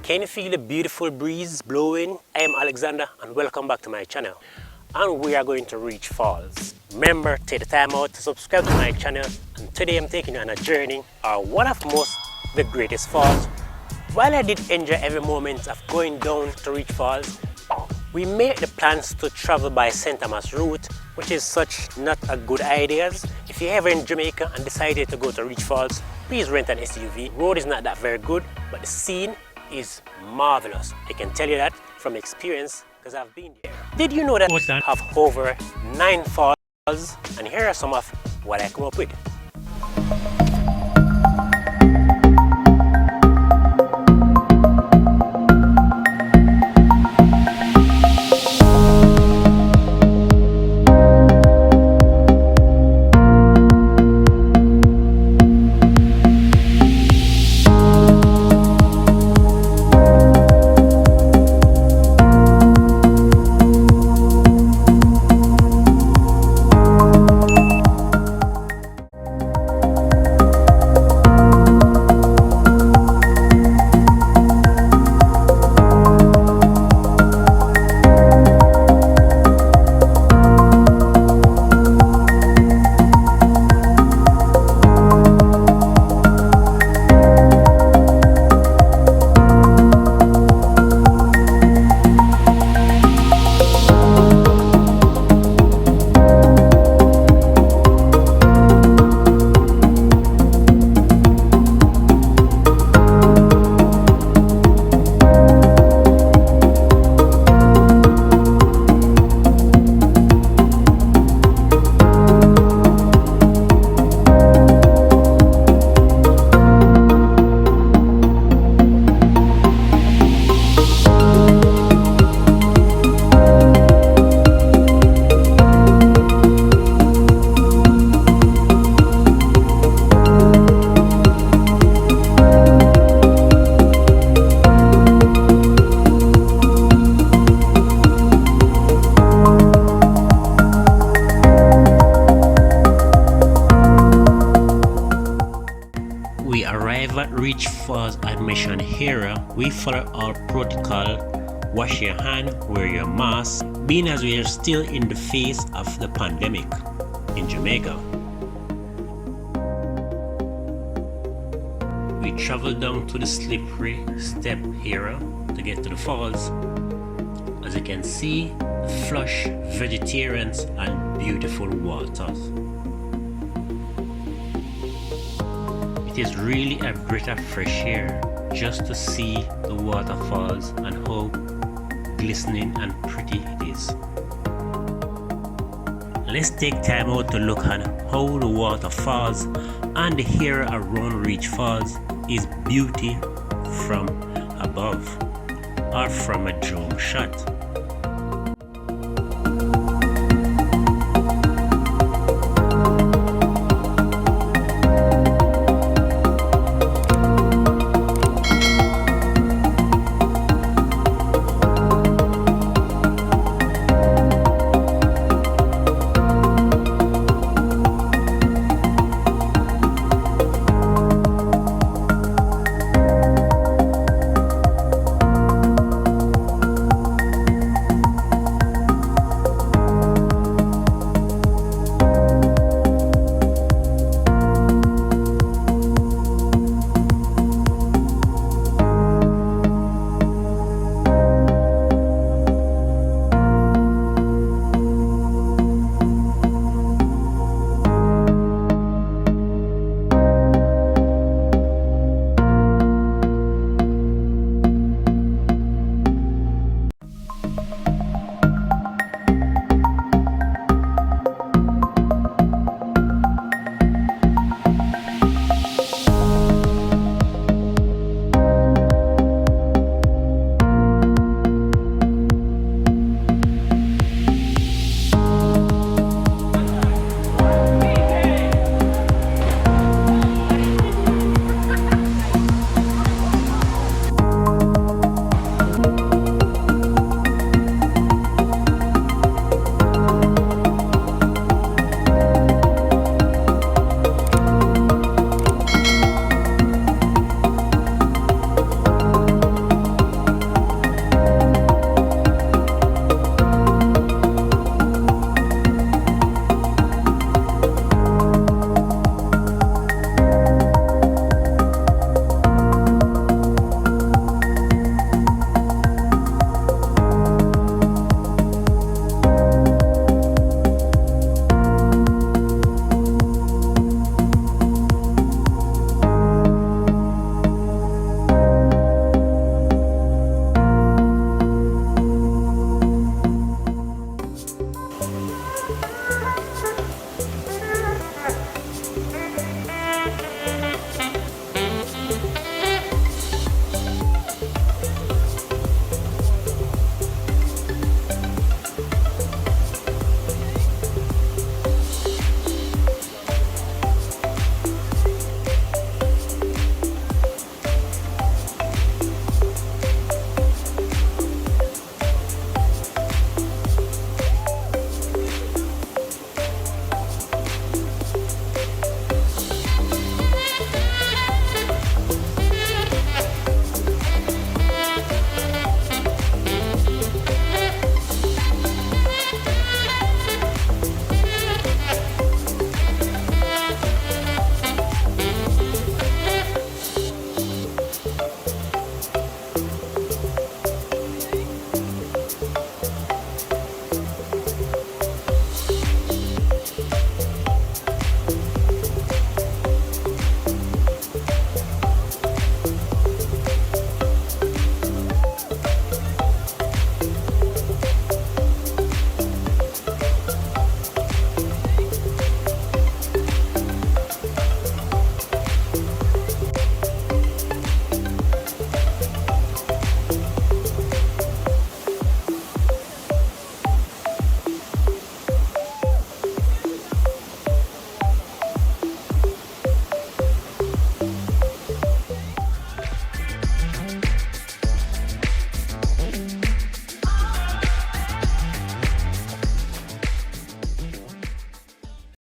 Can you feel the beautiful breeze blowing? I am Alexander and welcome back to my channel. And we are going to Reach Falls. Remember, take the time out to subscribe to my channel. And today I'm taking you on a journey of one of the greatest falls. While I did enjoy every moment of going down to Reach Falls, we made the plans to travel by St. Thomas route, which is such not a good idea. If you're ever in Jamaica and decided to go to Reach Falls, please rent an SUV. Road is not that very good, but the scene is marvelous. I can tell you that from experience because I've been there. Did you know that we have over 9 falls? And here are some of what I come up with. Reach Falls admission area, we follow our protocol. Wash your hand, wear your mask, being as we are still in the face of the pandemic in Jamaica. We travel down to the slippery step area to get to the falls. As you can see, flush vegetarians and beautiful waters. It is really a breath of fresh air just to see the waterfalls and how glistening and pretty it is. Let's take time out to look at how the waterfalls and the area around Reach Falls is beauty from above or from a drone shot.